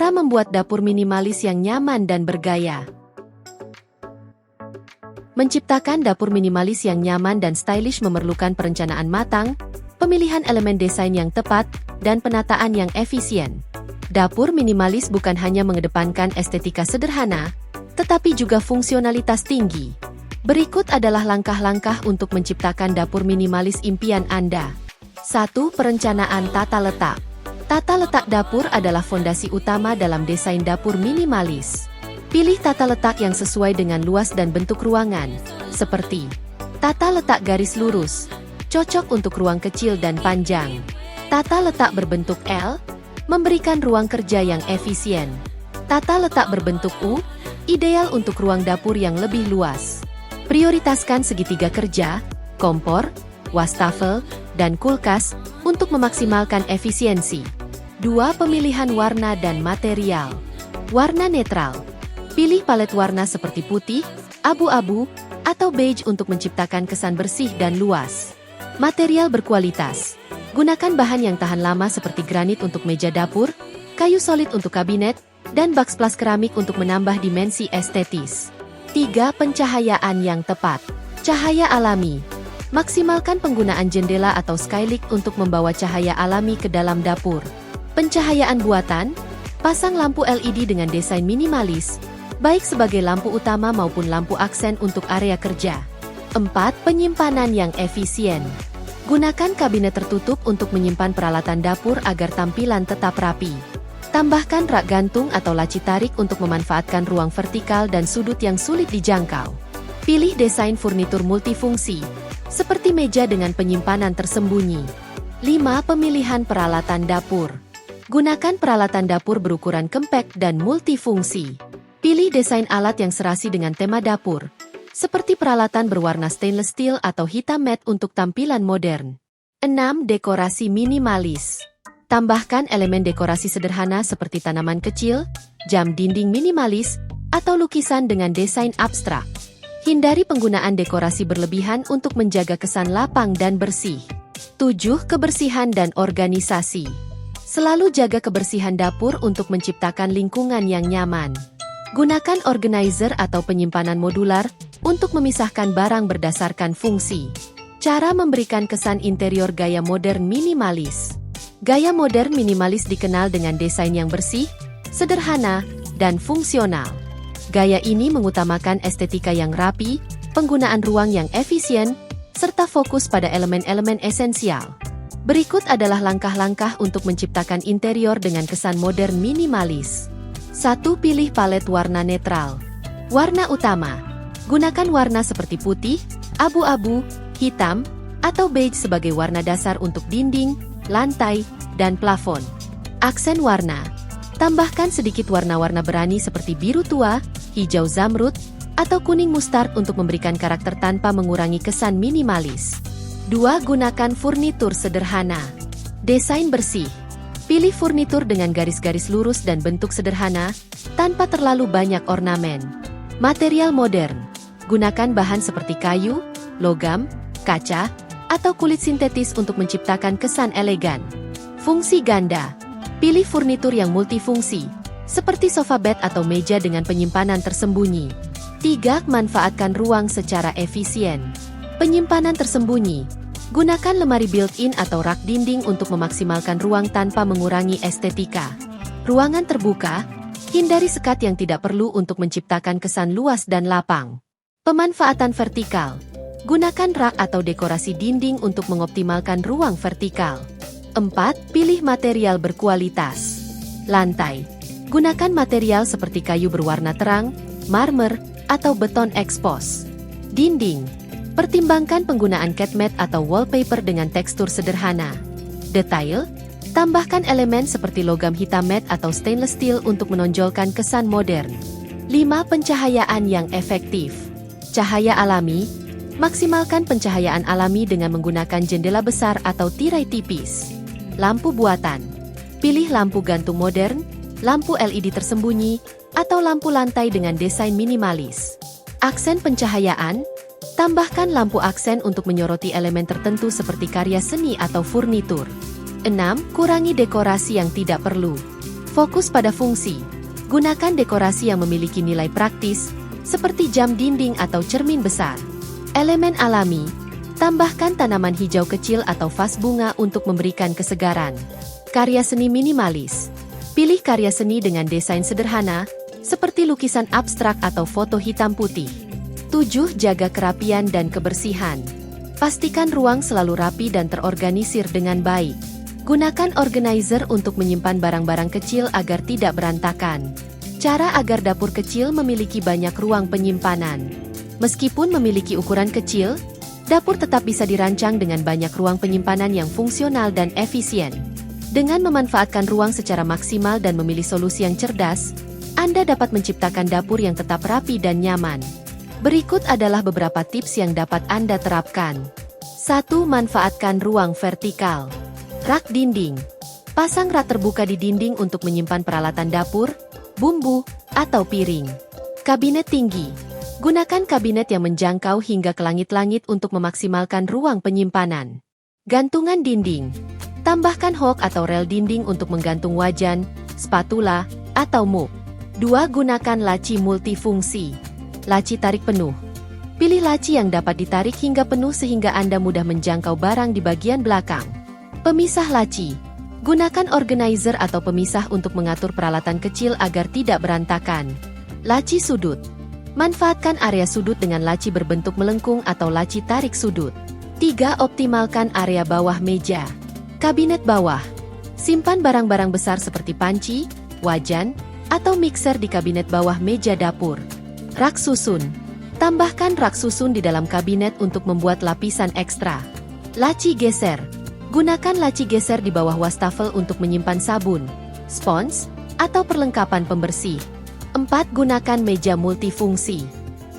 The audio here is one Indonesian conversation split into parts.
Cara membuat dapur minimalis yang nyaman dan bergaya. Menciptakan dapur minimalis yang nyaman dan stylish memerlukan perencanaan matang, pemilihan elemen desain yang tepat, dan penataan yang efisien. Dapur minimalis bukan hanya mengedepankan estetika sederhana, tetapi juga fungsionalitas tinggi. Berikut adalah langkah-langkah untuk menciptakan dapur minimalis impian Anda. 1. Perencanaan tata letak. Tata letak dapur adalah fondasi utama dalam desain dapur minimalis. Pilih tata letak yang sesuai dengan luas dan bentuk ruangan, seperti tata letak garis lurus, cocok untuk ruang kecil dan panjang. Tata letak berbentuk L, memberikan ruang kerja yang efisien. Tata letak berbentuk U, ideal untuk ruang dapur yang lebih luas. Prioritaskan segitiga kerja, kompor, wastafel, dan kulkas untuk memaksimalkan efisiensi. 2. Pemilihan warna dan material. Warna netral. Pilih palet warna seperti putih, abu-abu, atau beige untuk menciptakan kesan bersih dan luas. Material berkualitas. Gunakan bahan yang tahan lama seperti granit untuk meja dapur, kayu solid untuk kabinet, dan backsplash keramik untuk menambah dimensi estetis. 3. Pencahayaan yang tepat. Cahaya alami. Maksimalkan penggunaan jendela atau skylight untuk membawa cahaya alami ke dalam dapur. Pencahayaan buatan, pasang lampu LED dengan desain minimalis, baik sebagai lampu utama maupun lampu aksen untuk area kerja. 4. Penyimpanan yang efisien. Gunakan kabinet tertutup untuk menyimpan peralatan dapur agar tampilan tetap rapi. Tambahkan rak gantung atau laci tarik untuk memanfaatkan ruang vertikal dan sudut yang sulit dijangkau. Pilih desain furnitur multifungsi, seperti meja dengan penyimpanan tersembunyi. 5. Pemilihan peralatan dapur. Gunakan peralatan dapur berukuran compact dan multifungsi. Pilih desain alat yang serasi dengan tema dapur, seperti peralatan berwarna stainless steel atau hitam matte untuk tampilan modern. 6. Dekorasi minimalis. Tambahkan elemen dekorasi sederhana seperti tanaman kecil, jam dinding minimalis, atau lukisan dengan desain abstrak. Hindari penggunaan dekorasi berlebihan untuk menjaga kesan lapang dan bersih. 7. Kebersihan dan organisasi. Selalu jaga kebersihan dapur untuk menciptakan lingkungan yang nyaman. Gunakan organizer atau penyimpanan modular untuk memisahkan barang berdasarkan fungsi. Cara memberikan kesan interior gaya modern minimalis. Gaya modern minimalis dikenal dengan desain yang bersih, sederhana, dan fungsional. Gaya ini mengutamakan estetika yang rapi, penggunaan ruang yang efisien, serta fokus pada elemen-elemen esensial. Berikut adalah langkah-langkah untuk menciptakan interior dengan kesan modern minimalis. 1. Pilih palet warna netral. Warna utama. Gunakan warna seperti putih, abu-abu, hitam, atau beige sebagai warna dasar untuk dinding, lantai, dan plafon. Aksen warna. Tambahkan sedikit warna-warna berani seperti biru tua, hijau zamrud, atau kuning mustard untuk memberikan karakter tanpa mengurangi kesan minimalis. 2. Gunakan furnitur sederhana. Desain bersih. Pilih furnitur dengan garis-garis lurus dan bentuk sederhana, tanpa terlalu banyak ornamen. Material modern. Gunakan bahan seperti kayu, logam, kaca, atau kulit sintetis untuk menciptakan kesan elegan. Fungsi ganda. Pilih furnitur yang multifungsi, seperti sofa bed atau meja dengan penyimpanan tersembunyi. 3. Manfaatkan ruang secara efisien. Penyimpanan tersembunyi. Gunakan lemari built-in atau rak dinding untuk memaksimalkan ruang tanpa mengurangi estetika. Ruangan terbuka, hindari sekat yang tidak perlu untuk menciptakan kesan luas dan lapang. Pemanfaatan vertikal. Gunakan rak atau dekorasi dinding untuk mengoptimalkan ruang vertikal. 4. Pilih material berkualitas. Lantai. Gunakan material seperti kayu berwarna terang, marmer, atau beton ekspos. Dinding. Pertimbangkan penggunaan cat mat atau wallpaper dengan tekstur sederhana. Detail. Tambahkan elemen seperti logam hitam matte atau stainless steel untuk menonjolkan kesan modern. 5. Pencahayaan yang efektif. Cahaya alami. Maksimalkan pencahayaan alami dengan menggunakan jendela besar atau tirai tipis. Lampu buatan. Pilih lampu gantung modern, lampu LED tersembunyi, atau lampu lantai dengan desain minimalis. Aksen pencahayaan. Tambahkan lampu aksen untuk menyoroti elemen tertentu seperti karya seni atau furnitur. 6. Kurangi dekorasi yang tidak perlu. Fokus pada fungsi. Gunakan dekorasi yang memiliki nilai praktis, seperti jam dinding atau cermin besar. Elemen alami. Tambahkan tanaman hijau kecil atau vas bunga untuk memberikan kesegaran. Karya seni minimalis. Pilih karya seni dengan desain sederhana, seperti lukisan abstrak atau foto hitam putih. 7. Jaga kerapian dan kebersihan. Pastikan ruang selalu rapi dan terorganisir dengan baik. Gunakan organizer untuk menyimpan barang-barang kecil agar tidak berantakan. Cara agar dapur kecil memiliki banyak ruang penyimpanan. Meskipun memiliki ukuran kecil, dapur tetap bisa dirancang dengan banyak ruang penyimpanan yang fungsional dan efisien. Dengan memanfaatkan ruang secara maksimal dan memilih solusi yang cerdas, Anda dapat menciptakan dapur yang tetap rapi dan nyaman. Berikut adalah beberapa tips yang dapat Anda terapkan. 1. Manfaatkan ruang vertikal. Rak dinding. Pasang rak terbuka di dinding untuk menyimpan peralatan dapur, bumbu, atau piring. Kabinet tinggi. Gunakan kabinet yang menjangkau hingga ke langit-langit untuk memaksimalkan ruang penyimpanan. Gantungan dinding. Tambahkan hook atau rel dinding untuk menggantung wajan, spatula, atau mug. 2. Gunakan laci multifungsi. Laci tarik penuh. Pilih laci yang dapat ditarik hingga penuh sehingga Anda mudah menjangkau barang di bagian belakang. Pemisah laci. Gunakan organizer atau pemisah untuk mengatur peralatan kecil agar tidak berantakan. Laci sudut. Manfaatkan area sudut dengan laci berbentuk melengkung atau laci tarik sudut. 3. Optimalkan area bawah meja. Kabinet bawah. Simpan barang-barang besar seperti panci, wajan, atau mixer di kabinet bawah meja dapur. Rak susun. Tambahkan rak susun di dalam kabinet untuk membuat lapisan ekstra. Laci geser. Gunakan laci geser di bawah wastafel untuk menyimpan sabun, spons, atau perlengkapan pembersih. 4. Gunakan meja multifungsi.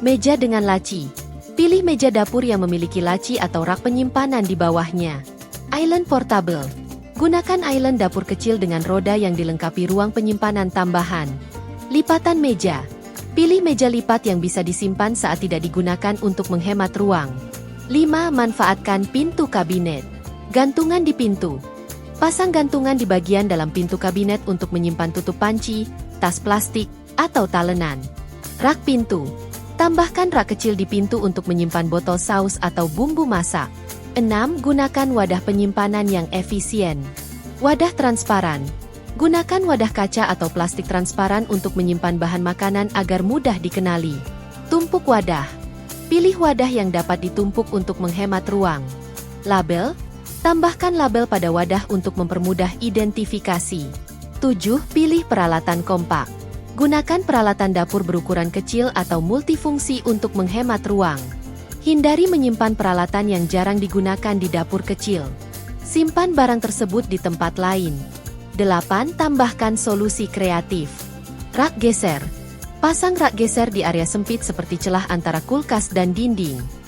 Meja dengan laci. Pilih meja dapur yang memiliki laci atau rak penyimpanan di bawahnya. Island portable. Gunakan island dapur kecil dengan roda yang dilengkapi ruang penyimpanan tambahan. Lipatan meja. Pilih meja lipat yang bisa disimpan saat tidak digunakan untuk menghemat ruang. 5. Manfaatkan pintu kabinet. Gantungan di pintu. Pasang gantungan di bagian dalam pintu kabinet untuk menyimpan tutup panci, tas plastik, atau talenan. Rak pintu. Tambahkan rak kecil di pintu untuk menyimpan botol saus atau bumbu masak. 6. Gunakan wadah penyimpanan yang efisien. Wadah transparan. Gunakan wadah kaca atau plastik transparan untuk menyimpan bahan makanan agar mudah dikenali. Tumpuk wadah. Pilih wadah yang dapat ditumpuk untuk menghemat ruang. Label. Tambahkan label pada wadah untuk mempermudah identifikasi. 7. Pilih peralatan kompak. Gunakan peralatan dapur berukuran kecil atau multifungsi untuk menghemat ruang. Hindari menyimpan peralatan yang jarang digunakan di dapur kecil. Simpan barang tersebut di tempat lain. 8. Tambahkan solusi kreatif. Rak geser. Pasang rak geser di area sempit seperti celah antara kulkas dan dinding.